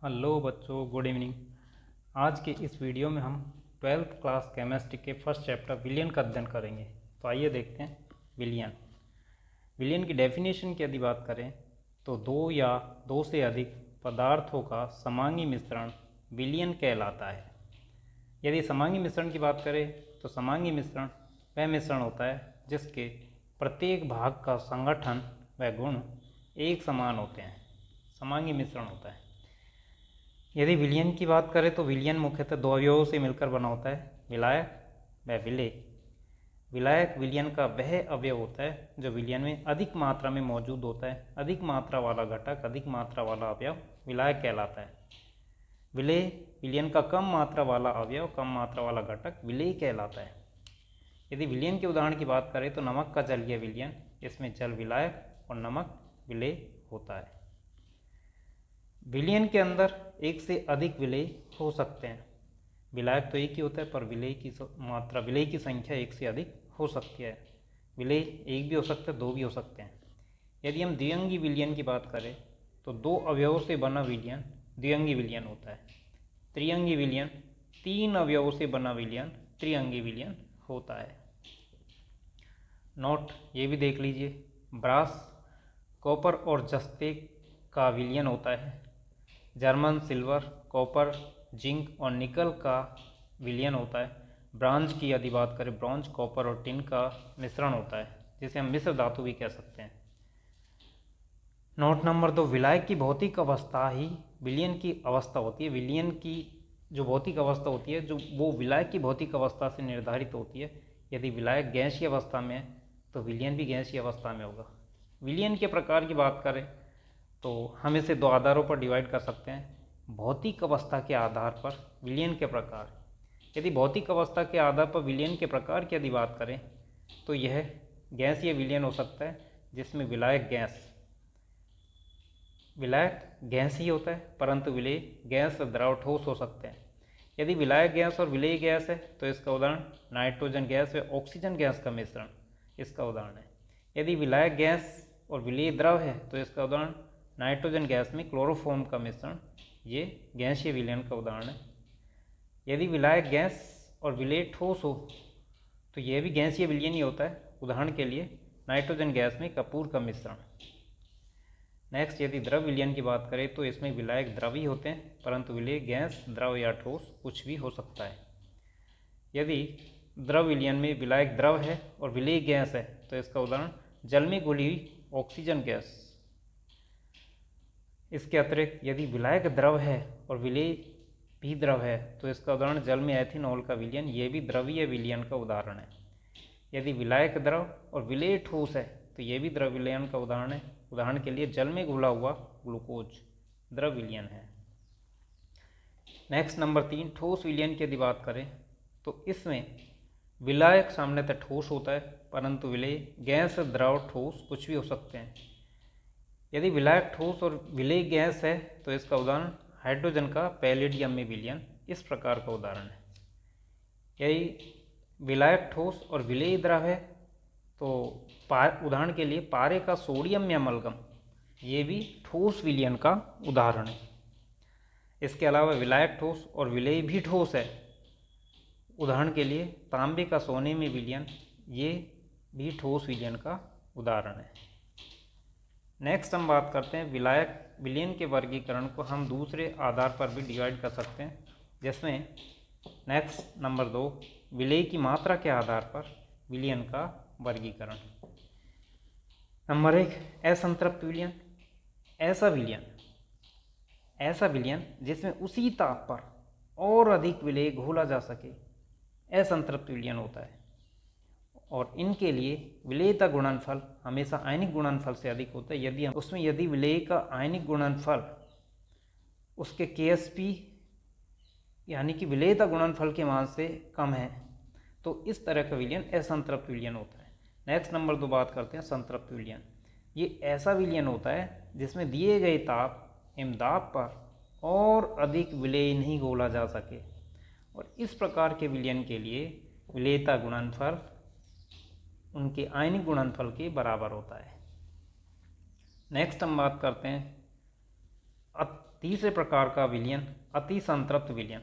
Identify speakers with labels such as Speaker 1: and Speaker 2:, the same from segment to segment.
Speaker 1: Hello बच्चों, good evening. आज के इस वीडियो में हम 12th क्लास केमिस्ट्री के फर्स्ट चैप्टर विलयन का अध्ययन करेंगे। तो आइए देखते हैं विलयन। विलयन की डेफिनेशन की यदि बात करें तो दो या दो से अधिक पदार्थों का समांगी मिश्रण विलयन कहलाता है। यदि समांगी मिश्रण की बात करें तो समांगी मिश्रण वह मिश्रण होता है जिसके प्रत्येक भाग का संगठन व गुण एक समान होते हैं, समांगी मिश्रण होता है। यदि विलयन की बात करें तो विलयन मुख्यतः दो अवयवों से मिलकर बना होता है, विलायक व विलेय। विलायक विलयन का वह अवयव होता है जो विलयन में अधिक मात्रा में मौजूद होता है। अधिक मात्रा वाला घटक, अधिक मात्रा वाला अवयव विलायक कहलाता है। विलेय विलयन का कम मात्रा वाला अवयव, कम मात्रा वाला घटक विलेय कहलाता है। यदि विलयन के उदाहरण की बात करें तो नमक का जलीय विलयन, इसमें जल विलायक और नमक विलेय होता है। विलयन के अंदर एक से अधिक विलेय हो सकते हैं। विलायक तो एक ही होता है पर विलेय की मात्रा, विलेय की संख्या एक से अधिक हो सकती है। विलेय एक भी हो सकता है, दो भी हो सकते हैं। यदि हम द्विअंगी विलयन की बात करें तो दो अवयवों से बना विलयन द्विअंगी विलयन होता है। त्रिअंगी विलयन तीन अवयवों से बना विलयन त्रिअंगी विलयन होता है। नोट ये भी देख लीजिए, ब्रास, कॉपर और जस्ते का विलयन होता है। जर्मन सिल्वर, कॉपर, जिंक और निकल का विलयन होता है। ब्रॉन्ज की यदि बात करें, ब्रॉन्ज, कॉपर और टिन का मिश्रण होता है, जिसे हम मिश्र धातु भी कह सकते हैं। नोट नंबर 2, विलायक की भौतिक अवस्था ही विलयन की अवस्था होती है। विलयन की जो भौतिक अवस्था होती है, जो वो विलायक की भौतिक अवस्था से निर्धारित होती है। यदि विलायक गैसीय अवस्था में है तो विलयन भी गैसीय अवस्था में होगा। विलयन के प्रकार की बात करें तो हम इसे दो आधारों पर डिवाइड कर सकते हैं। भौतिक अवस्था के आधार पर विलयन के प्रकार। यदि भौतिक अवस्था के आधार पर विलयन के प्रकार की यदि बात करें तो यह गैसीय विलयन हो सकता है, जिसमें विलायक गैस ही होता है, परंतु विलेय गैस, द्रव, ठोस हो सकते हैं। यदि विलायक गैस और विलेय गैस है तो इसका उदाहरण नाइट्रोजन गैस व ऑक्सीजन गैस का मिश्रण इसका उदाहरण है। यदि विलायक गैस और विलेय द्रव है तो इसका उदाहरण नाइट्रोजन गैस में क्लोरोफॉर्म का मिश्रण, ये गैसीय विलयन का उदाहरण है। यदि विलायक गैस और विलेय ठोस हो तो यह भी गैसीय विलयन ही होता है। उदाहरण के लिए नाइट्रोजन गैस में कपूर का मिश्रण। नेक्स्ट, यदि द्रव विलयन की बात करें तो इसमें विलायक द्रव ही होते हैं, परंतु विलेय गैस, द्रव या ठोस कुछ भी हो सकता है। यदि द्रव विलयन में विलायक द्रव है और विलेय गैस है तो इसका उदाहरण जल में घुली हुई ऑक्सीजन गैस। इसके अतिरिक्त यदि विलायक द्रव है और विलेय भी द्रव है तो इसका उदाहरण जल में एथेनॉल का विलयन, ये भी द्रवीय विलयन का उदाहरण है। यदि विलायक द्रव और विलेय ठोस है तो ये भी द्रव विलयन का उदाहरण है। उदाहरण के लिए जल में घुला हुआ ग्लूकोज द्रव विलयन है। नेक्स्ट नंबर 3, ठोस विलयन की यदि बात करें तो इसमें विलायक सामान्यतः ठोस होता है, परंतु विलेय गैस, द्रव, ठोस कुछ भी हो सकते हैं। यदि विलायक ठोस और विलेय गैस है तो इसका उदाहरण हाइड्रोजन का पैलेडियम में विलयन इस प्रकार का उदाहरण है। यदि विलायक ठोस और विलेय द्रव है तो उदाहरण के लिए पारे का सोडियम में अमलगम, ये भी ठोस विलयन का उदाहरण है। इसके अलावा विलायक ठोस और विलेय भी ठोस है। उदाहरण के लिए तांबे का सोने में विलयन, ये भी ठोस विलयन का उदाहरण है। नेक्स्ट हम बात करते हैं विलायक विलयन के वर्गीकरण को हम दूसरे आधार पर भी डिवाइड कर सकते हैं, जिसमें नेक्स्ट नंबर 2, विलेय की मात्रा के आधार पर विलयन का वर्गीकरण। नंबर 1, असंतृप्त विलयन। ऐसा विलयन जिसमें उसी ताप पर और अधिक विलेय घोला जा सके, असंतृप्त विलयन होता है। और इनके लिए विलेयता गुणनफल हमेशा आयनिक गुणनफल से अधिक होता है। यदि विलेय का आयनिक गुणनफल उसके Ksp यानी कि विलेयता गुणनफल के मान से कम है तो इस तरह का विलयन असंतृप्त विलयन होता है। नेक्स्ट नंबर 2 बात करते हैं संतृप्त विलयन। ये ऐसा विलयन होता है जिसमें दिए गए ताप एवं दाब पर और अधिक विलेय नहीं घोला जा सके, और इस प्रकार के विलयन के लिए विलेयता गुणनफल उनके आयनिक गुणनफल के बराबर होता है। नेक्स्ट हम बात करते हैं तीसरे प्रकार का विलयन अति संतृप्त विलयन,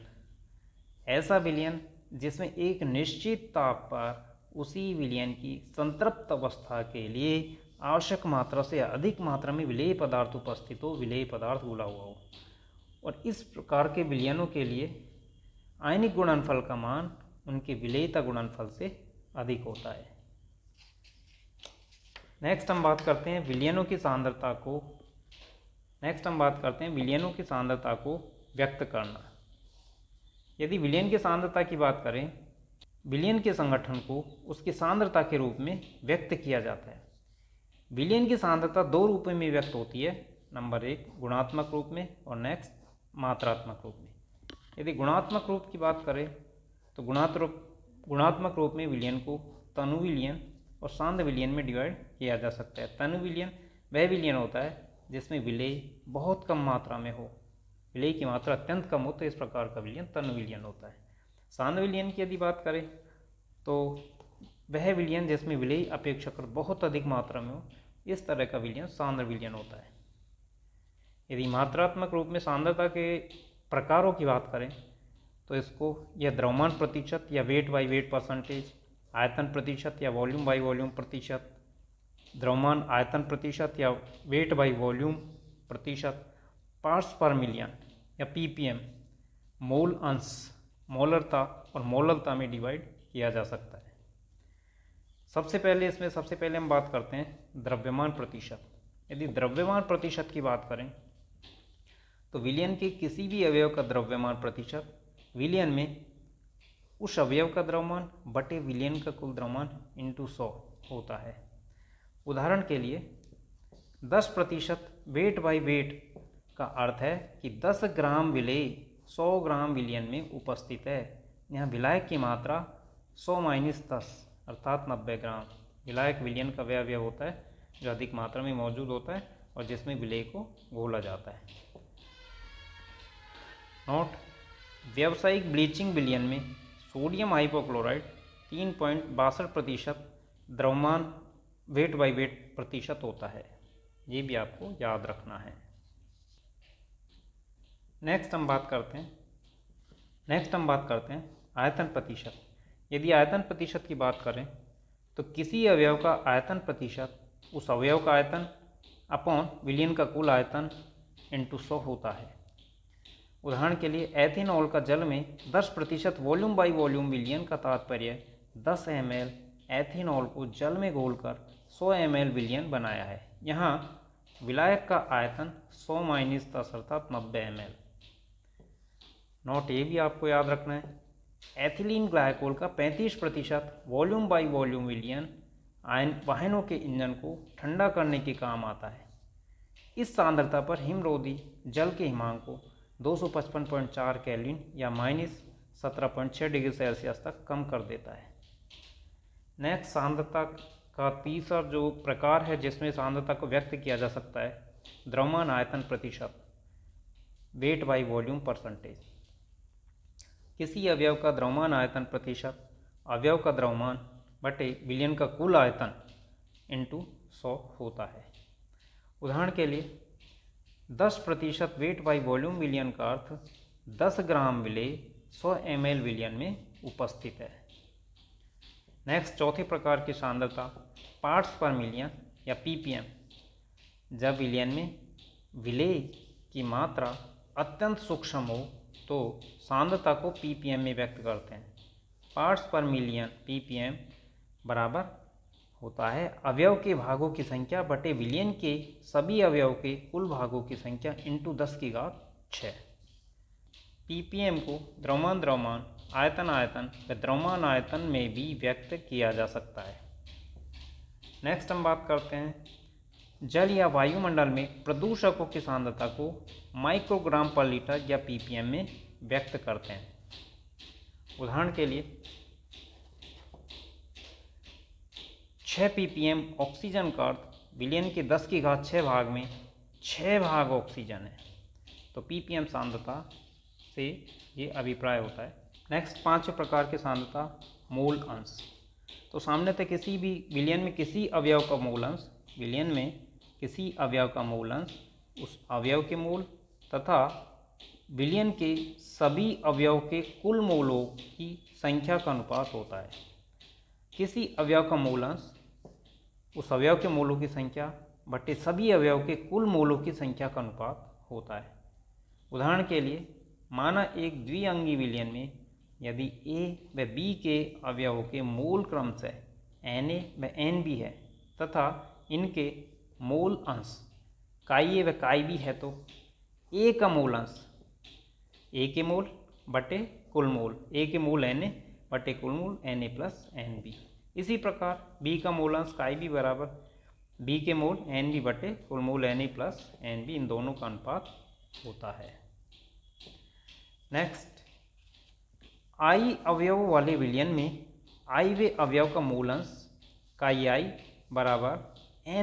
Speaker 1: ऐसा विलयन जिसमें एक निश्चित ताप पर उसी विलयन की संतृप्त अवस्था के लिए आवश्यक मात्रा से अधिक मात्रा में विलेय पदार्थ उपस्थित हो, विलेय पदार्थ घुला हुआ हो। और इस प्रकार के विलयनों के लिए आयनिक गुणनफल का मान उनके विलेयता गुणनफल से अधिक होता है। नेक्स्ट हम बात करते हैं विलयनों की सांद्रता को व्यक्त करना। यदि विलयन की सांद्रता की बात करें, विलयन के संगठन को उसकी सांद्रता के रूप में व्यक्त किया जाता है। विलयन की सांद्रता दो रूपों में व्यक्त होती है, नंबर 1 गुणात्मक रूप में और नेक्स्ट मात्रात्मक रूप में। यदि गुणात्मक रूप की बात करें तो गुणात्मक रूप में विलयन को तनु विलयन और सांद्र विलयन में डिवाइड किया जा सकता है। तनु विलयन वह विलयन होता है जिसमें विलेय बहुत कम मात्रा में हो, विलेय की मात्रा अत्यंत कम हो, तो इस प्रकार का विलयन तनु विलयन होता है। सांद्र विलयन की यदि बात करें तो वह विलयन जिसमें विलेय अपेक्षाकृत बहुत अधिक मात्रा में हो, इस तरह का विलयन सांद्र विलयन होता है। यदि मात्रात्मक रूप में सांद्रता के प्रकारों की बात करें तो इसको यह द्रव्यमान प्रतिशत या वेट बाई वेट परसेंटेज, आयतन प्रतिशत या वॉल्यूम बाई वॉल्यूम प्रतिशत, द्रव्यमान आयतन प्रतिशत या वेट बाई वॉल्यूम प्रतिशत, पार्ट्स पर मिलियन या पीपीएम, मोल अंश, मोलरता और मोललता में डिवाइड किया जा सकता है। सबसे पहले हम बात करते हैं द्रव्यमान प्रतिशत। यदि द्रव्यमान प्रतिशत की बात करें तो विलयन के किसी भी अवयव का द्रव्यमान प्रतिशत विलयन में उस अवयव का द्रव्यमान बटे विलयन का कुल द्रव्यमान इंटू 100 होता है। उदाहरण के लिए 10% वेट बाई वेट का अर्थ है कि 10 ग्राम विलेय 100 ग्राम विलयन में उपस्थित है। यहाँ विलायक की मात्रा 100 - 10 अर्थात 90 ग्राम। विलायक विलयन का वह अवयव होता है जो अधिक मात्रा में मौजूद होता है और जिसमें विलेय को घोला जाता है। नोट: व्यावसायिक ब्लीचिंग विलयन में सोडियम हाइपोक्लोराइड 3.62% द्रव्यमान वेट बाई वेट प्रतिशत होता है। ये भी आपको याद रखना है। नेक्स्ट हम बात करते हैं आयतन प्रतिशत। यदि आयतन प्रतिशत की बात करें तो किसी अवयव का आयतन प्रतिशत उस अवयव का आयतन अपॉन विलयन का कुल आयतन इंटू 100 होता है। उदाहरण के लिए एथेनॉल का जल में 10% वॉल्यूम बाई वॉल्यूम विलयन का तात्पर्य 10 ml एथेनॉल को जल में घोलकर 100 ml विलयन बनाया है। यहाँ विलायक का आयतन 100 - 10 अर्थात 90 ml। नोट ये भी आपको याद रखना है, एथिलीन ग्लाइकोल का 35% वॉल्यूम बाई वॉल्यूम विलयन वाहनों के इंजन को ठंडा करने के काम आता है। इस सांद्रता पर हिमरोधी जल के हिमांक को 255.4 केल्विन या -17.6 डिग्री सेल्सियस तक कम कर देता है। नेक्स्ट सांद्रता का तीसरा जो प्रकार है जिसमें सांद्रता को व्यक्त किया जा सकता है, द्रव्यमान आयतन प्रतिशत, वेट बाई वॉल्यूम परसेंटेज। किसी अवयव का द्रव्यमान आयतन प्रतिशत अवयव का द्रव्यमान बटे विलयन का कुल आयतन इंटू 100 होता है। उदाहरण के लिए 10% वेट बाई वॉल्यूम विलयन का अर्थ 10 ग्राम विलेय 100 ml विलयन में उपस्थित है। नेक्स्ट चौथे प्रकार की सांद्रता पार्ट्स पर मिलियन या पीपीएम। जब विलयन में विलेय की मात्रा अत्यंत सूक्ष्म हो तो सांद्रता को पीपीएम में व्यक्त करते हैं। पार्ट्स पर मिलियन पीपीएम बराबर होता है अवयव के भागों की संख्या बटे विलयन के सभी अवयव के कुल भागों की संख्या इंटू 10⁶। पीपीएम को द्रव्यमान आयतन व द्रव्यमान आयतन में भी व्यक्त किया जा सकता है। नेक्स्ट हम बात करते हैं जल या वायुमंडल में प्रदूषकों की सांद्रता को माइक्रोग्राम पर लीटर या पीपीएम में व्यक्त करते हैं। उदाहरण के लिए 6 ppm ऑक्सीजन का अर्थ विलयन के 10⁶ भाग में 6 भाग ऑक्सीजन है, तो ppm सांद्रता से ये अभिप्राय होता है। नेक्स्ट पांचवें प्रकार की सांद्रता मोल अंश। तो सामान्यतः किसी भी विलयन में किसी अवयव का मोल अंश उस अवयव के मोल तथा विलयन के सभी अवयव के कुल मोलों की संख्या का अनुपात होता है। किसी अवयव का मोल अंश उस अवयव के मोलों की संख्या बटे सभी अवयव के कुल मोलों की संख्या का अनुपात होता है। उदाहरण के लिए, माना एक द्विअंगी विलयन में यदि A व B के अवयवों के मोल क्रमशः Na व Nb है तथा इनके मोल अंश chi A व chi B है, तो A का मोल अंश A के मोल बटे कुल मोल A के मोल Na बटे कुल मोल Na प्लस Nb। इसी प्रकार B का मोल अंश chi B बराबर B के मोल Nb बटे कुल मोल Na प्लस Nb, इन दोनों का अनुपात होता है। नेक्स्ट, I अवयव वाले विलयन में I वे अवयव का मूल अंश chi I बराबर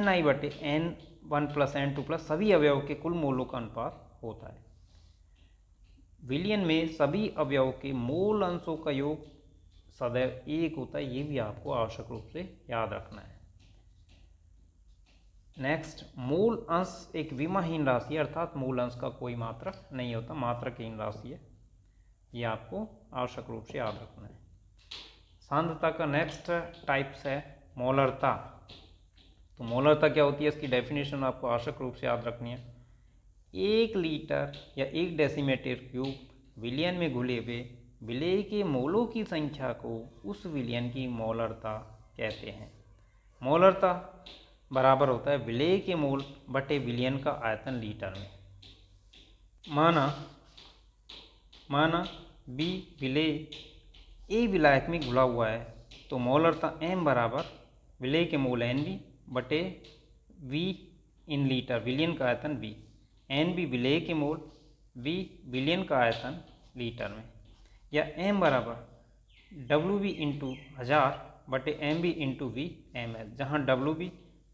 Speaker 1: Ni बटे N1 प्लस N2 प्लस सभी अवयव के कुल मोलों का अनुपात होता है। विलयन में सभी अवयवों के मूल अंशों का योग सदैव 1 होता है, ये भी आपको आवश्यक रूप से याद रखना है। नेक्स्ट, मूल अंश एक विमाहीन राशि है, अर्थात मूल अंश का कोई मात्रक नहीं होता, मात्रकहीन राशि है, ये आपको आवश्यक रूप से याद रखना है। सांद्रता का नेक्स्ट टाइप्स है मोलरता। तो मोलरता क्या होती है, इसकी डेफिनेशन आपको आवश्यक रूप से याद रखनी है। 1 लीटर या 1 डेसीमीटर क्यूब विलयन में घुले हुए विलेय के मोलों की संख्या को उस विलयन की मोलरता कहते हैं। मोलरता बराबर होता है विलेय के मोल बटे विलयन का आयतन लीटर में। माना B विलेय A विलायक में घुला हुआ है, तो मोलरता M बराबर विलेय के मोल Nb बटे V इन लीटर, विलयन का आयतन V। Nb विलेय के मोल, V विलयन का आयतन लीटर में। या M बराबर WB इंटू 1000 बटे MB इंटू V ml, जहाँ WB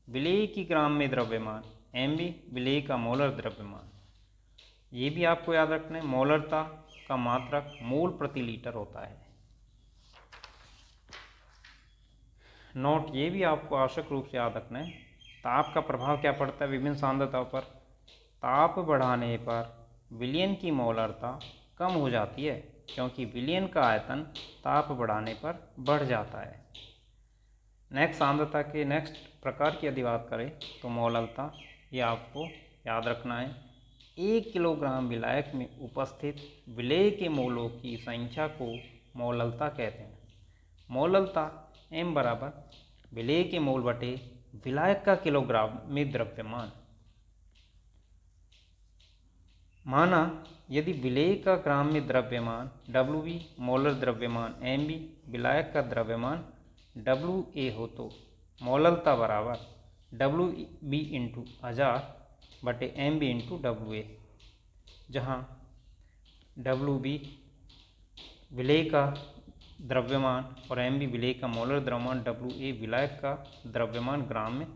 Speaker 1: विलेय की ग्राम में द्रव्यमान, MB विलेय का मोलर द्रव्यमान। ये भी आपको याद रखना है, मोलरता का मात्रक मोल प्रति लीटर होता है। नोट, ये भी आपको आवश्यक रूप से याद रखना है, ताप का प्रभाव क्या पड़ता है विभिन्न सांद्रताओं पर। ताप बढ़ाने पर विलयन की मोलरता कम हो जाती है, क्योंकि विलयन का आयतन ताप बढ़ाने पर बढ़ जाता है। नेक्स्ट, सांद्रता के नेक्स्ट प्रकार की यदि बात करें तो मोलरता, ये आपको याद रखना है। 1 किलोग्राम विलायक में उपस्थित विलेय के मोलों की संख्या को मोलरता कहते हैं। मोलरता M बराबर विलेय के मोल बटे विलायक का किलोग्राम में द्रव्यमान। माना यदि विलेय का ग्राम में द्रव्यमान WB मोलर द्रव्यमान MB विलायक का द्रव्यमान WA हो, तो मोलरता बराबर WB इंटू 1000 बटे MB इंटू WA, जहाँ WB विलेय का द्रव्यमान और MB विलेय का मोलर द्रव्यमान, WA विलायक का द्रव्यमान ग्राम में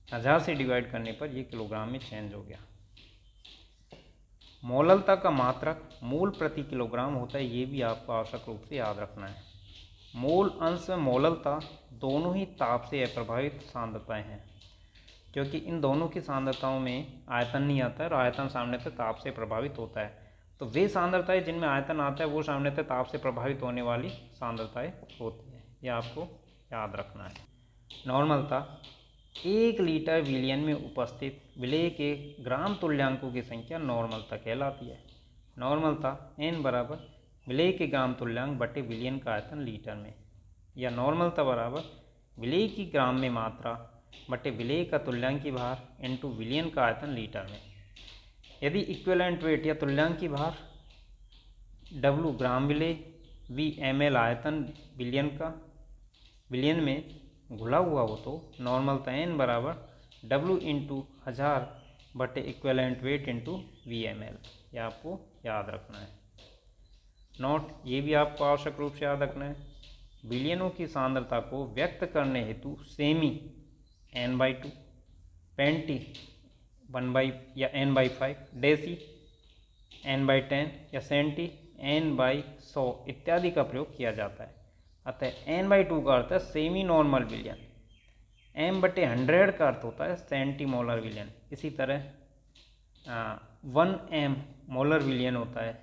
Speaker 1: 1000 से डिवाइड करने पर यह किलोग्राम में चेंज हो गया। मोलरता का मात्रक मोल प्रति किलोग्राम होता है, ये भी आपको आवश्यक रूप से याद रखना है। मोल अंश व मोलरता दोनों ही ताप से अप्रभावित सांद्रताएं हैं, क्योंकि इन दोनों की सांद्रताओं में आयतन नहीं आता है और आयतन सामान्यतः ताप से प्रभावित होता है। तो वे सांद्रताएं जिनमें आयतन आता है वो सामान्यतः ताप से प्रभावित होने वाली सांद्रताएं होती हैं, यह आपको याद रखना है। नॉर्मलता, 1 लीटर विलयन में उपस्थित विलेय के ग्राम तुल्यांकों की संख्या नॉर्मलता कहलाती है। नॉर्मलता N बराबर विलेय के ग्राम तुल्यांक बटे विलयन का आयतन लीटर में। या नॉर्मलता बराबर विलेय की ग्राम में मात्रा बटे विलेय का तुल्यांकी भार इंटू विलयन का आयतन लीटर में। यदि इक्विवेलेंट वेट या तुल्यांकी भार W ग्राम विलेय, V ml आयतन विलयन में घुला हुआ हो, तो नॉर्मलता N बराबर W इंटू 1000 बटे equivalent weight into V ml, यह आपको याद रखना है। नोट, ये भी आपको आवश्यक रूप से याद रखना है। विलयनों की सांद्रता को व्यक्त करने हेतु सेमी N/2, पेंटी 1 या N/5, डेसी N/10 या सेंटी N/100 इत्यादि का प्रयोग किया जाता है। अतः N/2 का अर्थ है सेमी नॉर्मल विलयन, M/100 का अर्थ होता है सेंटीमोलर विलयन। इसी तरह 1 m मोलर विलियन होता है,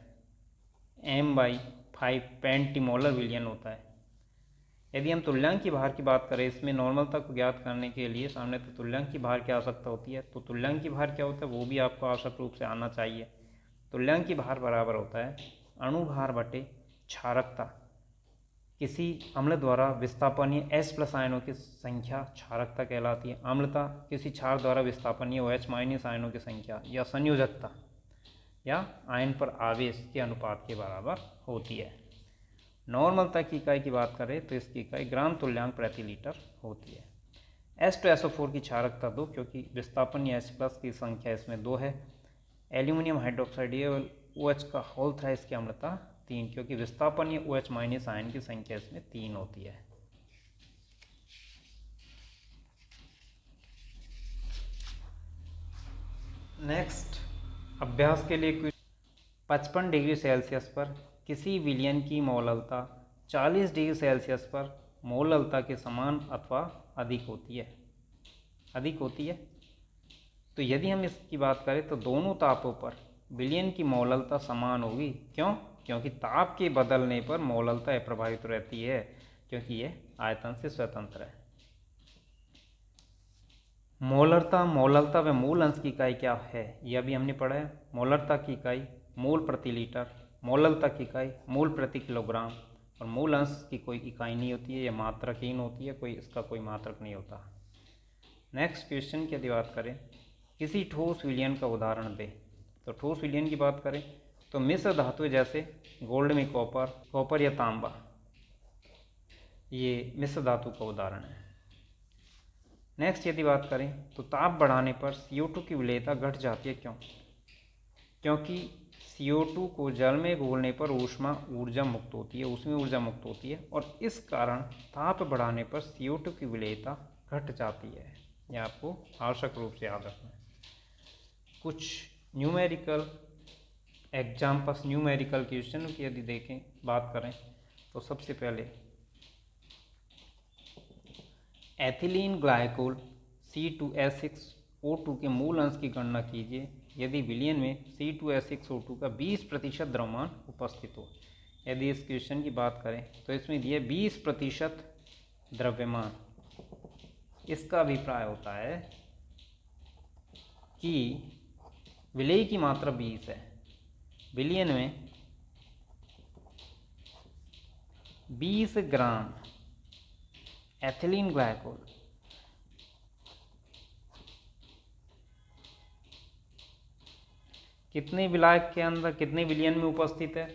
Speaker 1: m/5 पेंटीमोलर विलियन होता है। यदि हम तुल्यांकी भार की बात करें, इसमें नॉर्मलता को ज्ञात करने के लिए सामने तो तुल्यांकी भार की आवश्यकता होती है, तो तुल्यांकी भार क्या होता है वो भी आपको आवश्यक रूप से आना चाहिए। तुल्यांकी भार बराबर होता है अणुभार बटे क्षारकता। किसी अम्ल द्वारा विस्थापनीय H+ आयनों की संख्या क्षारकता कहलाती है। अम्लता किसी क्षार द्वारा विस्थापनीय OH- आयनों की संख्या या संयोजकता या आयन पर आवेश के अनुपात के बराबर होती है। नॉर्मलता की इकाई की बात करें तो इसकी इकाई ग्राम तुल्यांक प्रति लीटर होती है। H2SO4 की क्षारकता 2, क्योंकि विस्थापनीय H+ की संख्या इसमें 2 है। एल्यूमिनियम हाइड्रोक्साइड OH का होल था, इसकी अम्लता 3, क्योंकि विस्थापनीय OH- आयन की संख्या इसमें 3 होती है। नेक्स्ट अभ्यास के लिए कुछ 55 डिग्री सेल्सियस पर किसी विलयन की मोललता 40 डिग्री सेल्सियस पर मोललता के समान अथवा अधिक होती है। तो यदि हम इसकी बात करें तो दोनों तापों पर विलयन की मोललता समान होगी। क्यों? क्योंकि ताप के बदलने पर मोललता अप्रभावित रहती है, क्योंकि यह आयतन से स्वतंत्र है। मोलरता व मूल अंश की इकाई क्या है, यह भी हमने पढ़ा है। मोलरता की इकाई मोल प्रति लीटर, मोललता की इकाई मोल प्रति किलोग्राम, और मूल अंश की कोई इकाई नहीं होती है, यह मात्रकहीन होती है, इसका कोई मात्रक नहीं होता। नेक्स्ट क्वेश्चन की यदि बात करें, किसी ठोस विलयन का उदाहरण दें। तो ठोस विलयन की बात करें तो मिश्र धातु जैसे गोल्ड में कॉपर या तांबा, ये मिश्र धातु का उदाहरण है। नेक्स्ट यदि बात करें तो ताप बढ़ाने पर CO2 की विलेयता घट जाती है। क्यों? क्योंकि CO2 को जल में घोलने पर उसमें ऊर्जा मुक्त होती है, और इस कारण ताप बढ़ाने पर CO2 की विलेयता घट जाती है। यह आपको आवश्यक रूप से याद रखना है। कुछ न्यूमेरिकल क्वेश्चन की यदि बात करें तो सबसे पहले एथिलीन ग्लाइकोल C2H6O2 के मूल अंश की गणना कीजिए यदि विलयन में C2H6O2 का 20% द्रव्यमान उपस्थित हो। यदि इस क्वेश्चन की बात करें तो इसमें दिए 20% द्रव्यमान। इसका अभिप्राय होता है कि विलेय की मात्रा 20 है, विलयन में 20 ग्राम एथिलीन ग्लाइकोल कितने विलायक के अंदर कितने विलयन में उपस्थित है?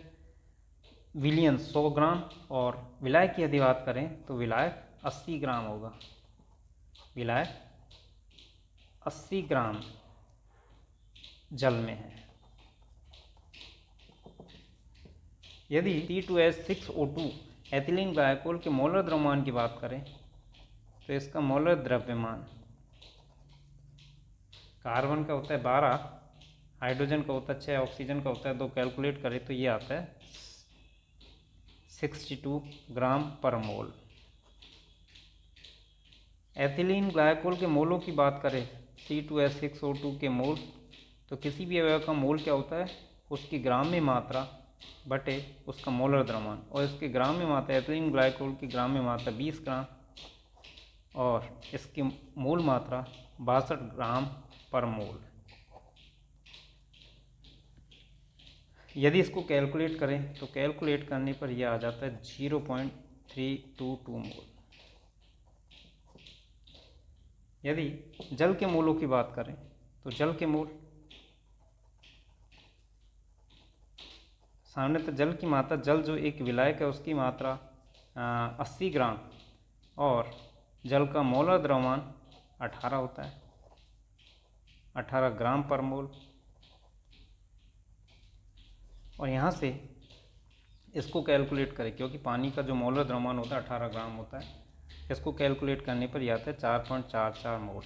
Speaker 1: विलयन 100 ग्राम, और विलायक की यदि बात करें तो विलायक 80 ग्राम होगा। विलायक 80 ग्राम जल में है। यदि C2H6O2 एथिलीन ग्लाइकोल के मोलर द्रव्यमान की बात करें तो इसका मोलर द्रव्यमान कार्बन का होता है 12, हाइड्रोजन का होता है 6, ऑक्सीजन का होता है 2, कैलकुलेट करें तो ये आता है 62 ग्राम पर मोल। एथिलीन ग्लाइकोल के मोलों की बात करें C2H6O2 के मोल, तो किसी भी अवयव का मोल क्या होता है? उसकी ग्राम में मात्रा बटे उसका मोलर द्रव्यमान, और इसके ग्राम में मात्रा एथिलीन ग्लाइकोल की ग्राम में मात्रा 20 ग्राम और इसकी मूल मात्रा 62 ग्राम पर मोल। यदि इसको कैलकुलेट करें तो कैलकुलेट करने पर यह आ जाता है 0.322 मोल। यदि जल के मोलों की बात करें तो जल के मोल सामान्यतः जल की मात्रा, जल जो एक विलायक है उसकी मात्रा 80 ग्राम और जल का मोलर द्रव्यमान 18 होता है, 18 ग्राम पर मोल। और यहाँ से इसको कैलकुलेट करें, क्योंकि पानी का जो मोलर द्रव्यमान होता है 18 ग्राम होता है, इसको कैलकुलेट करने पर यह आता है 4.44 मोल।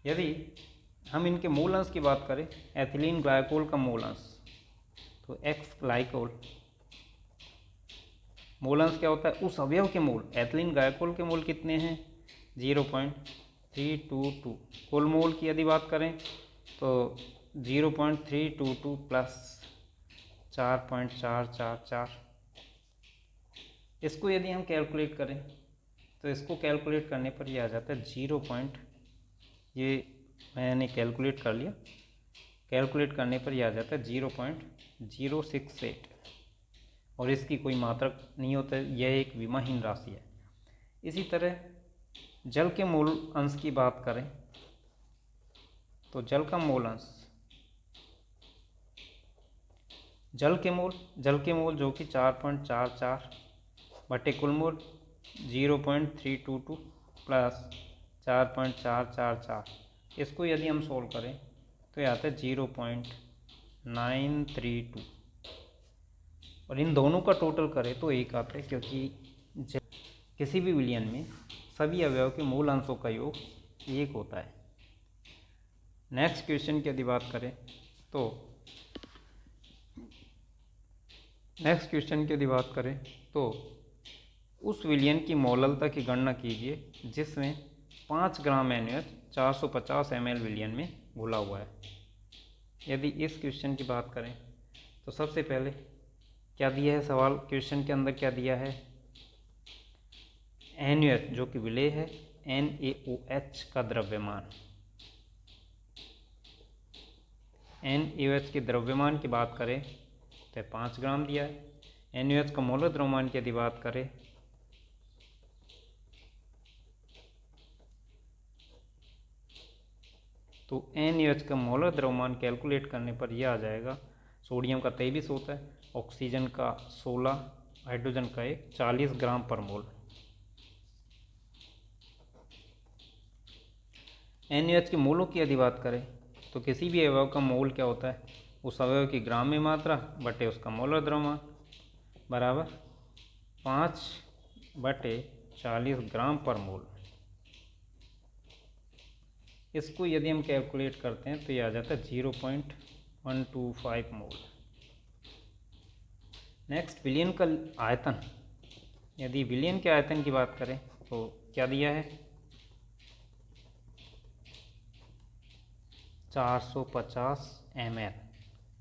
Speaker 1: यदि हम इनके मूल अंश की बात करें, एथिलीन ग्लाइकोल का मूल अंश, तो एक्स ग्लाइकोल मूल अंश क्या होता है? उस अवयव के मूल। एथिलीन ग्लाइकोल के मूल कितने हैं? 0.322 0.322। कुल मोल की यदि बात करें तो 0.322 प्लस 4.444। इसको यदि हम कैलकुलेट करें तो इसको कैलकुलेट करने पर ये आ जाता है ये मैंने कैलकुलेट कर लिया। कैलकुलेट करने पर यह आ जाता है 0.068 और इसकी कोई मात्रक नहीं होता है, यह एक विमाहीन राशि है। इसी तरह जल के मोल अंश की बात करें तो जल का मोल अंश, जल के मोल जो कि 4.44 बटे कुल मोल 0.322 प्लस 4.444। इसको यदि हम सोल्व करें तो यह आता है 0.932 और इन दोनों का टोटल करें तो एक आता है, क्योंकि किसी भी विलयन में सभी अवयव के मूल अंशों का योग एक होता है। नेक्स्ट क्वेश्चन की यदि बात करें तो उस विलयन की मोललता की गणना कीजिए जिसमें 5 ग्राम NaOH 450 ml विलयन में घुला हुआ है। यदि इस क्वेश्चन की बात करें तो सबसे पहले क्या दिया है, सवाल क्वेश्चन के अंदर क्या दिया है, NaOH जो कि विलेय है, NaOH का द्रव्यमान, NaOH के द्रव्यमान की बात करें तो 5 ग्राम दिया है। NaOH का मोलर द्रव्यमान की यदि बात करें तो NaOH का मोलर द्रव्यमान कैलकुलेट करने पर यह आ जाएगा, सोडियम का 23 होता है, ऑक्सीजन का 16, हाइड्रोजन का 1, 40 ग्राम पर मोल। NaOH के मोलों की यदि बात करें तो किसी भी अवयव का मोल क्या होता है, उस अवयव की ग्राम में मात्रा बटे उसका मोलर द्रव्यमान बराबर 5/40 ग्राम पर मोल। इसको यदि हम कैलकुलेट करते हैं तो यह आ जाता है 0.125 मोल। नेक्स्ट विलयन का आयतन, यदि विलयन के आयतन की बात करें तो क्या दिया है, 450 ml।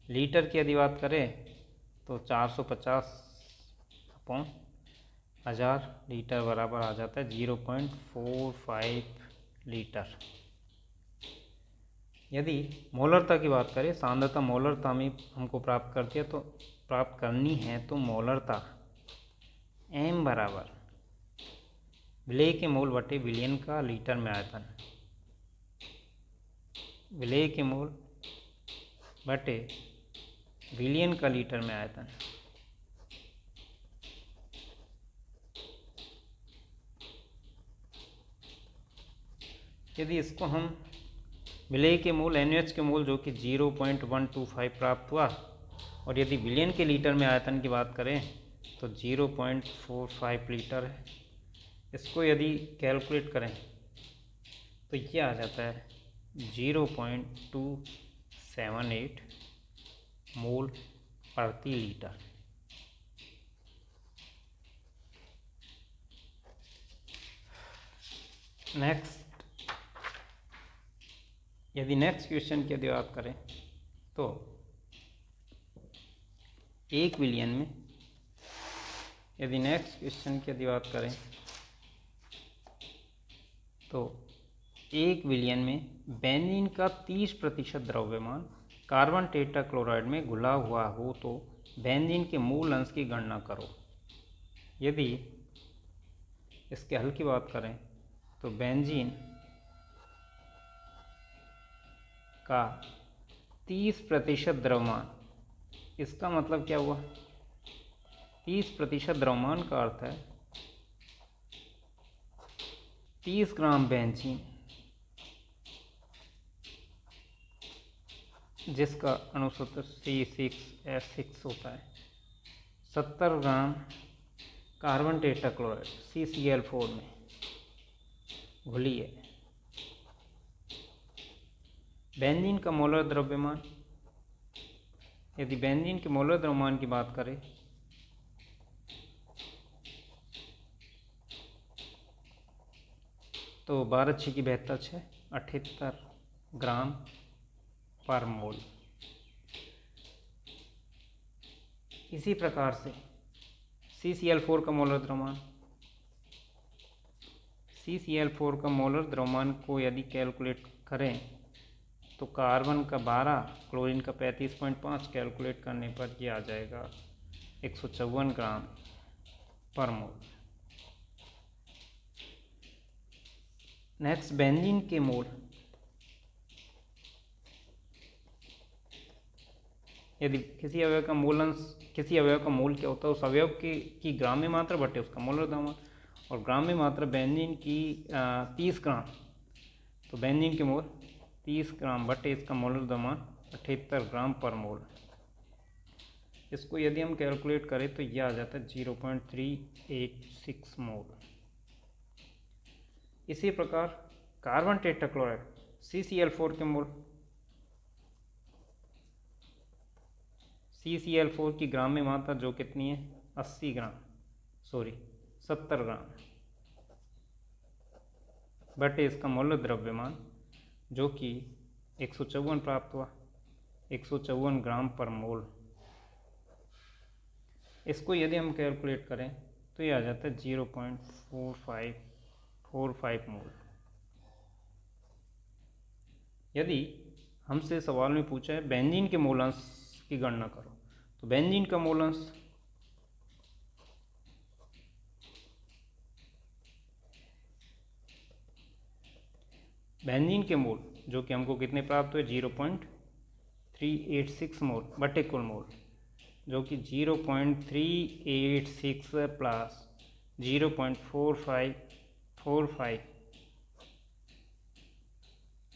Speaker 1: लीटर की यदि बात करें तो 450/1000 लीटर बराबर आ जाता है 0.45 लीटर। यदि मोलरता की बात करें, सांद्रता मोलरता में हमको प्राप्त करनी है तो मोलरता M बराबर विलेय के मोल बटे विलयन का लीटर में आयतन, विलेय के मोल बटे विलयन का लीटर में आयतन। यदि इसको हम विलेय के मोल NaOH के मोल जो कि 0.125 प्राप्त हुआ और यदि विलयन के लीटर में आयतन की बात करें तो 0.45 लीटर है। इसको यदि कैलकुलेट करें तो ये आ जाता है 0.278 मोल प्रति लीटर। नेक्स्ट क्वेश्चन की यदि बात करें तो एक विलयन में, यदि नेक्स्ट क्वेश्चन की यदि बात करें तो एक विलयन में बेंजीन का 30% द्रव्यमान कार्बन टेट्राक्लोराइड में घुला हुआ हो तो बेंजीन के मूल अंश की गणना करो। यदि इसके हल की बात करें तो बेंजीन का 30% द्रव्यमान, इसका मतलब क्या हुआ, 30% द्रव्यमान का अर्थ है 30 ग्राम बेंजीन जिसका अनुसूत्र C6H6 होता है, 70 ग्राम कार्बन टेट्राक्लोराइड CCl4 में घुली है। बेंजीन का मोलर द्रव्यमान, यदि बेंजीन के मोलर द्रव्यमान की बात करें तो 12×6 की 72, 78 ग्राम पर मोल। इसी प्रकार से CCl4 का मोलर द्रव्यमान, CCl4 का मोलर द्रव्यमान को यदि कैलकुलेट करें तो कार्बन का 12, क्लोरीन का 35.5 कैलकुलेट करने पर ये आ जाएगा 154 ग्राम पर मोल। नेक्स्ट बेंजीन के मोल, यदि किसी अवयव का मोल क्या होता है, उस अवयव की ग्राम्य मात्रा बटे उसका मोलर द्रव्यमान, और ग्राम्य मात्रा बेंजीन की 30 ग्राम, तो बेंजीन के मोल 30 ग्राम बटे इसका मोलर द्रव्यमान 78 ग्राम पर मोल। इसको यदि हम कैलकुलेट करें तो यह आ जाता है 0.386 मोल। इसी प्रकार कार्बन टेट्राक्लोराइड CCl4 के मोल, CCl4 की ग्राम्य मात्रा जो कितनी है 70 ग्राम बटे इसका मोलर द्रव्यमान जो कि 154 प्राप्त हुआ, 154 ग्राम पर मोल। इसको यदि हम कैलकुलेट करें तो ये आ जाता है 0.4545 मोल। यदि हमसे सवाल में पूछा है बेंजीन के मोलांश की गणना करो, तो बेंजीन का मोलांश मोल जो कि हमको कितने प्राप्त हुए 0.386 मोल बटे कुल मोल, जो कि 0.386 प्लस 0.4545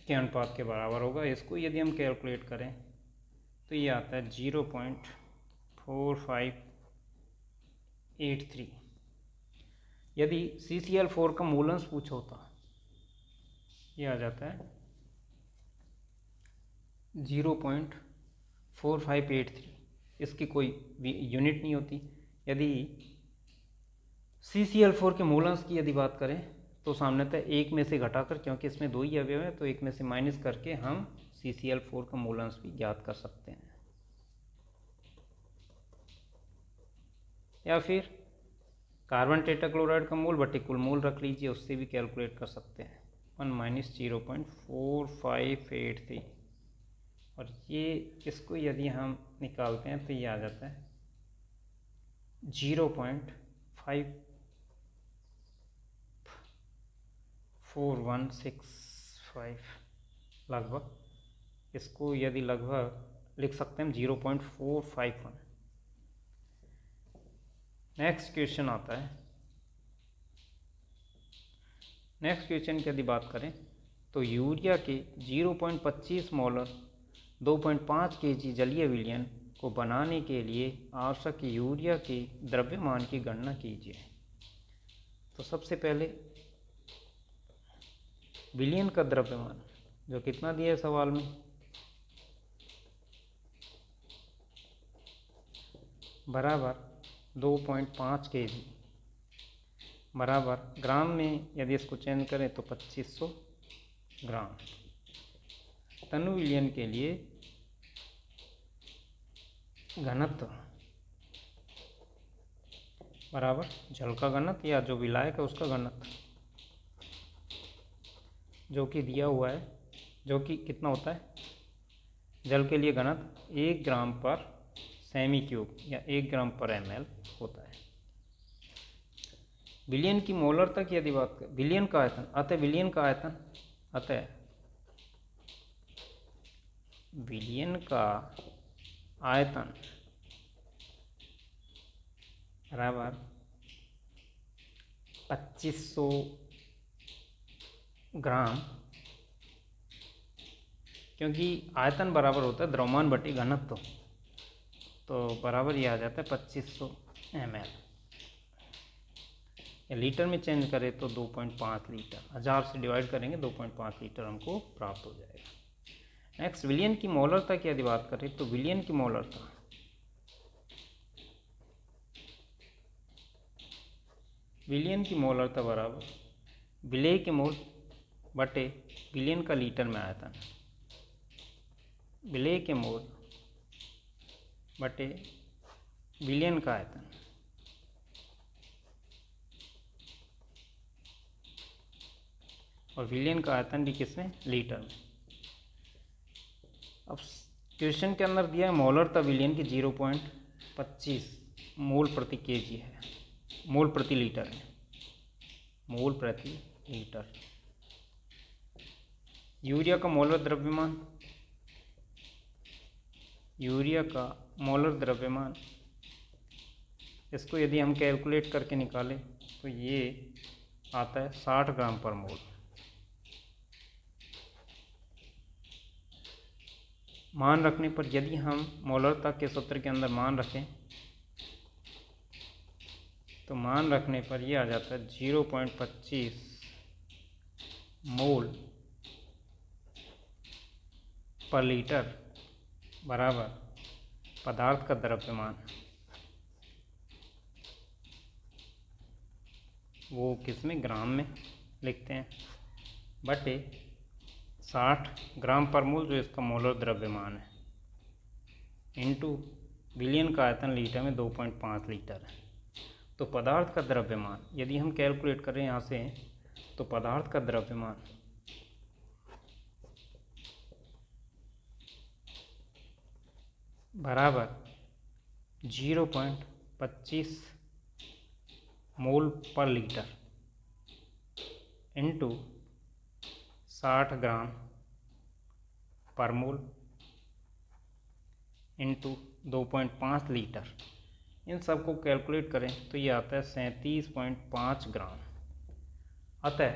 Speaker 1: के अनुपात के बराबर होगा। इसको यदि हम कैलकुलेट करें तो ये आता है 0.4583। यदि CCl4 का मोलांश पूछा होता, ये आ जाता है 0.4583। इसकी कोई यूनिट नहीं होती। यदि CCl4 के मोलांश की यदि बात करें तो सामान्यतः एक में से घटाकर, क्योंकि इसमें दो ही अवयव हैं, तो एक में से माइनस करके हम CCl4 का मोलांश भी ज्ञात कर सकते हैं। या फिर कार्बन टेट्राक्लोराइड का मोल बटे कुल मोल रख लीजिए, उससे भी कैलकुलेट कर सकते हैं 1 - 0.4583। और ये इसको यदि हम निकालते हैं तो ये आ जाता है 0.5165 लगभग। इसको यदि लगभग लिख सकते हैं 0.451। नेक्स्ट क्वेश्चन आता है। नेक्स्ट क्वेश्चन की यदि बात करें तो यूरिया के 0.25 मोलर 2.5 kg जलीय विलयन को बनाने के लिए आवश्यक यूरिया के द्रव्यमान की गणना कीजिए। तो सबसे पहले विलयन का द्रव्यमान जो कितना दिया है सवाल में, बराबर 2.5 kg बराबर ग्राम में यदि इसको चेंज करें तो 2500 ग्राम। तनु विलयन के लिए घनत्व बराबर जल का घनत्व या जो विलायक है उसका घनत्व, जो कि दिया हुआ है, जो कि कितना होता है जल के लिए घनत्व 1 ग्राम पर सेमी क्यूब या 1 ग्राम पर ml होता है। विलयन की मोलरता की यदि बात करें, विलयन का आयतन, अतः विलयन का आयतन बराबर 2500 ग्राम, क्योंकि आयतन बराबर होता है द्रव्यमान बटे घनत्व, तो बराबर ये आ जाता है 2500 ml। या लीटर में चेंज करें तो 2.5 लीटर, 1000 से डिवाइड करेंगे 2.5 लीटर हमको प्राप्त हो जाएगा। नेक्स्ट विलयन की मोलरता की यदि बात करें तो विलयन की मोलरता बराबर विलेय के मोल बटे विलियन का लीटर में आयतन, विलेय के मोल बटे विलियन का आयतन, और विलियन का आयतन भी किसमें, लीटर में। अब क्वेश्चन के अंदर दिया है मोलरता विलियन की 0.25 मोल प्रति केजी है, मोल प्रति लीटर है, मोल प्रति लीटर। यूरिया का मोलर द्रव्यमान, यूरिया का मोलर द्रव्यमान, इसको यदि हम कैलकुलेट करके निकालें तो ये आता है 60 ग्राम पर मोल। मान रखने पर यदि हम मोलरता के सूत्र के अंदर मान रखें तो मान रखने पर ये आ जाता है 0.25 मोल पर लीटर बराबर पदार्थ का द्रव्यमान, वो किसमें, ग्राम में लिखते हैं, बटे 60 ग्राम पर मोल जो इसका मोलर द्रव्यमान है, इंटू विलियन का आयतन लीटर में 2.5 लीटर है। तो पदार्थ का द्रव्यमान यदि हम कैलकुलेट करें यहाँ से, तो पदार्थ का द्रव्यमान बराबर 0.25 मोल पर लीटर इंटू 60 ग्राम पर मोल इंटू 2.5 लीटर। इन सब को कैलकुलेट करें तो ये आता है 37.5 ग्राम। अतः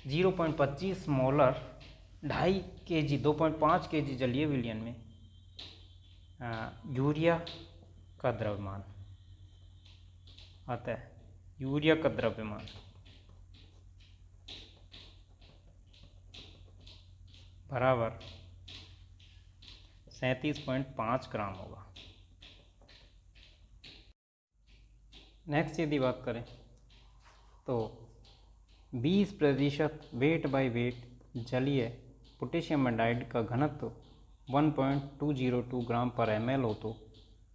Speaker 1: 0.25 मोलर 2.5 kg 2.5 kg जलीय विलयन में यूरिया का द्रव्यमान, अतः यूरिया का द्रव्यमान बराबर 37.5 ग्राम होगा। नेक्स्ट यदि बात करें तो 20% वेट बाय वेट जलीय पोटेशियम एंडाइड का घनत्व 1.202 ग्राम पर ml हो तो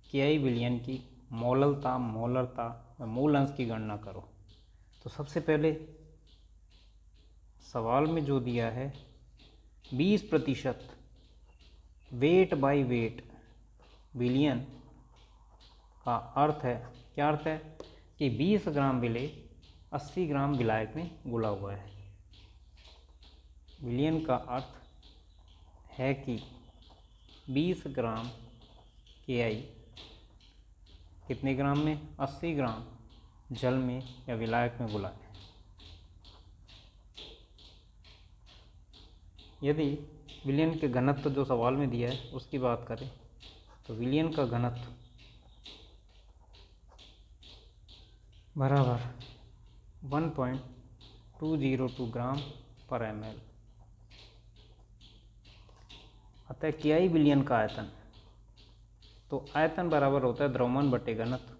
Speaker 1: KI विलयन की मोलरता मूल अंश की गणना करो। तो सबसे पहले सवाल में जो दिया है 20% वेट बाय वेट विलयन का अर्थ है, क्या अर्थ है कि 20 ग्राम विलेय 80 ग्राम विलायक में घुला हुआ है। विलयन का अर्थ है कि 20 ग्राम KI कितने ग्राम में, 80 ग्राम जल में या विलायक में घुला है। यदि विलयन के घनत्व जो सवाल में दिया है उसकी बात करें तो विलयन का घनत्व बराबर 1.202 ग्राम पर ml। अतः KI विलयन का आयतन, तो आयतन बराबर होता है द्रव्यमान बटे घनत्व।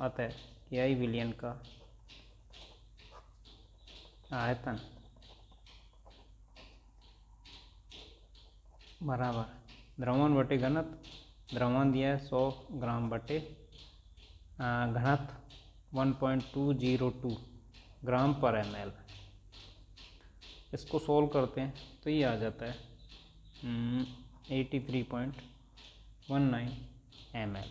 Speaker 1: अतः KI विलयन का आयतन बराबर द्रव्यमान बटे घनत्व, द्रव्यमान दिया है 100 ग्राम बटे घनत्व 1.202 ग्राम पर ml। इसको सोल्व करते हैं तो ये आ जाता है 83.19 ml,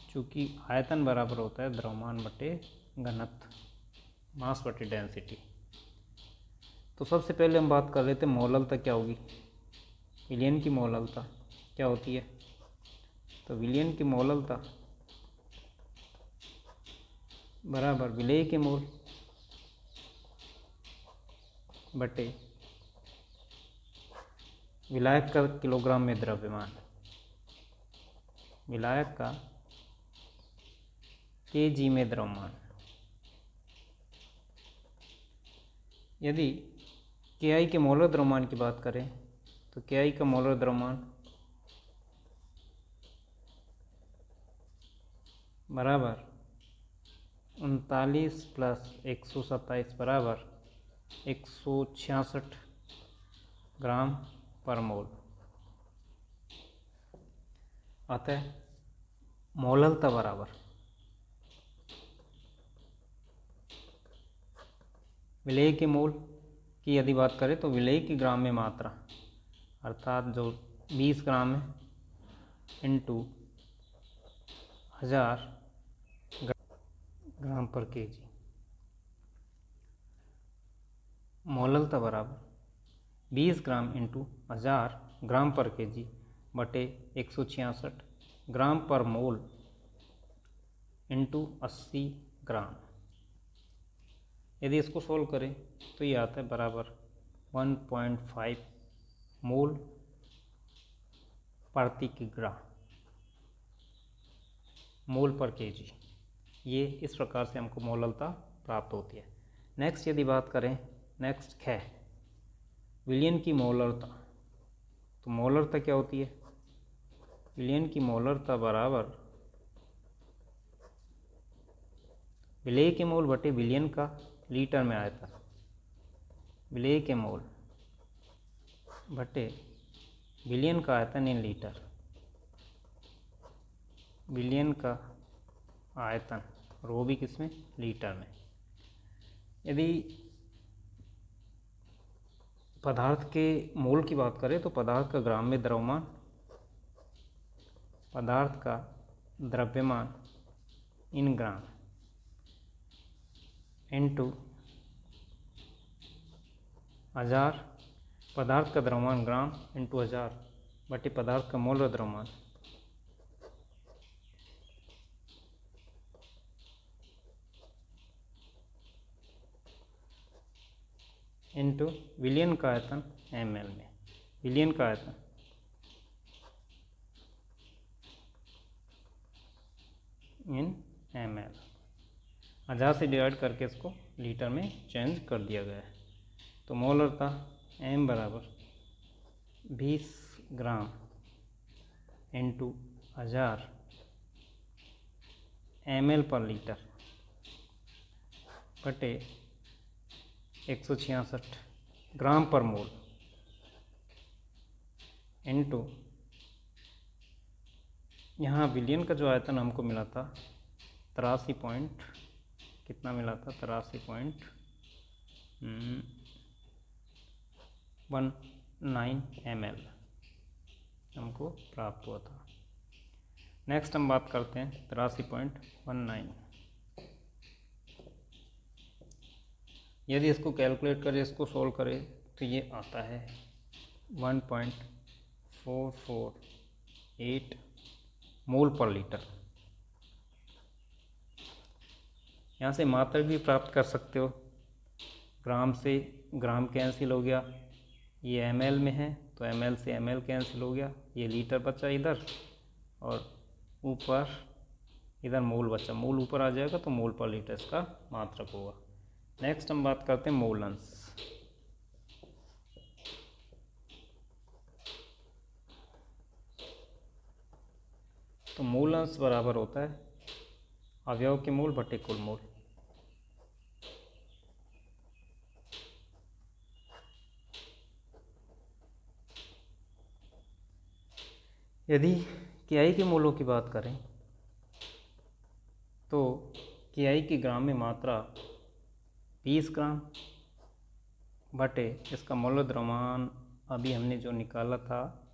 Speaker 1: चूँकि आयतन बराबर होता है द्रव्यमान बटे घनत्व, मास बटे डेंसिटी। तो सबसे पहले हम बात कर लेते हैं मोलरता क्या होगी, विलयन की मोलरता क्या होती है। तो विलयन की मोलरता बराबर विलेय के मोल बटे विलायक का किलोग्राम में द्रव्यमान, विलायक का kg में द्रव्यमान। यदि KI के मोलर द्रव्यमान की बात करें तो KI का मोलर द्रव्यमान बराबर 39 प्लस 127 बराबर 166 ग्राम पर मोल। अतः मोललता बराबर विलेय के मोल की यदि बात करें तो विलेय की ग्राम में मात्रा अर्थात जो 20 ग्राम है इंटू 1000 ग्राम पर केजी। मोललता बराबर 20 ग्राम इंटू 1000 ग्राम पर केजी बटे 166 ग्राम पर मोल इंटू 80 ग्राम। यदि इसको सोल्व करें तो ये आता है बराबर 1.5 मोल प्रति किग्रा मोल पर केजी। ये इस प्रकार से हमको मोललता प्राप्त होती है। नेक्स्ट यदि बात करें नेक्स्ट है विलयन की मोलरता। तो मोलरता क्या होती है? विलयन की मोलरता बराबर विलेय के मोल बटे विलयन का लीटर में आयतन। विलेय के मोल बटे विलयन का आयतन इन लीटर। विलयन का आयतन और वो भी किसमें? लीटर में। यदि पदार्थ के मोल की बात करें तो पदार्थ का ग्राम में द्रव्यमान, पदार्थ का द्रव्यमान इन ग्राम इंटू 1000, पदार्थ का द्रव्यमान ग्राम इंटू 1000 बटे पदार्थ का मोल और द्रव्यमान इंटू विलयन का आयतन ml में। विलयन का आयतन इन ml 1000 से डिवाइड करके इसको लीटर में चेंज कर दिया गया है। तो मोलरता m बराबर 20 ग्राम इंटू 1000 ml पर लीटर बटे 166 ग्राम पर मोल इंटू यहाँ विलयन का जो आयतन हमको मिला था 83 पॉइंट कितना मिला था? 83.19 ml हमको प्राप्त हुआ था। नेक्स्ट हम बात करते हैं 83.19। यदि इसको कैलकुलेट करें, इसको सोल्व करें तो ये आता है 1.448 मोल पर लीटर। यहाँ से मात्रक भी प्राप्त कर सकते हो। ग्राम से ग्राम कैंसिल हो गया, ये ml में है तो ml से ml कैंसिल हो गया, ये लीटर बचा इधर और ऊपर इधर मोल बचा। मोल ऊपर आ जाएगा तो मोल पर लीटर इसका मात्रक होगा। नेक्स्ट हम बात करते हैं मोल अंश। तो मोल अंश बराबर होता है अवयव के मोल बटे कुल मोल। यदि KI के मोलों की बात करें तो KI की ग्राम में मात्रा 20 ग्राम बटे इसका मोल द्रव्यमान अभी हमने जो निकाला था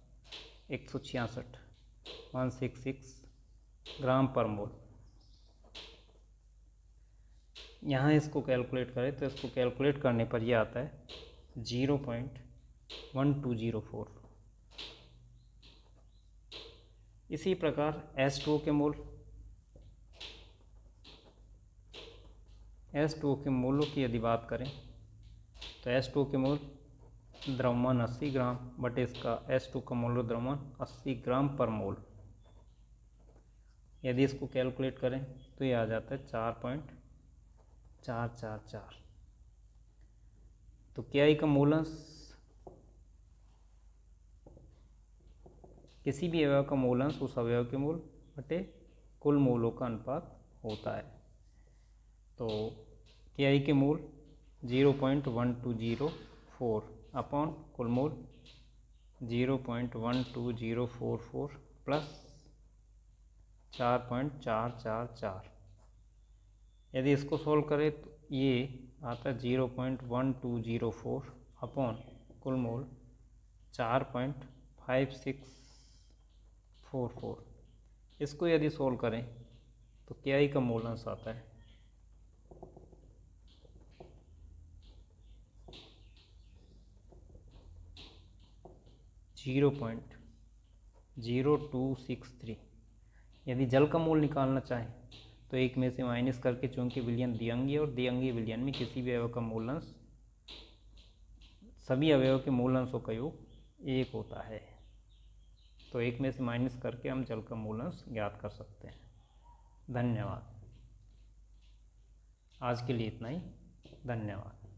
Speaker 1: 166 ग्राम पर मोल। यहाँ इसको कैलकुलेट करें तो इसको कैलकुलेट करने पर यह आता है 0.1204। इसी प्रकार H2O के मोल, H2O के मोलों की यदि बात करें तो H2O के मोल द्रव्यमान 80 ग्राम बटे इसका H2 का मोल द्रव्यमान 80 ग्राम पर मोल। यदि इसको कैलकुलेट करें तो ये आ जाता है 4.444। तो KI का मोल अंश किसी भी अवयव का मोल अंश उस अवयव के मोल बटे कुल मोलों का अनुपात होता है। तो के आई के मूल 0.1204 अपॉन कुल मूल 0.12044 प्लस 4.444। यदि इसको सोल्व करें तो ये आता है 0.1204 अपॉन कुल मूल 4.5644। इसको यदि सोल्व करें तो के आई का मूल अंश आता है 0.0263। यदि जल का मूल निकालना चाहें तो एक में से माइनस करके, चूंकि विलयन द्विअंगी और द्विअंगी विलयन में किसी भी अवयव का मूल अंश सभी अवयवों के मूल अंशों का योग 1 होता है। तो एक में से माइनस करके हम जल का मूल अंश ज्ञात कर सकते हैं। धन्यवाद। आज के लिए इतना ही। धन्यवाद।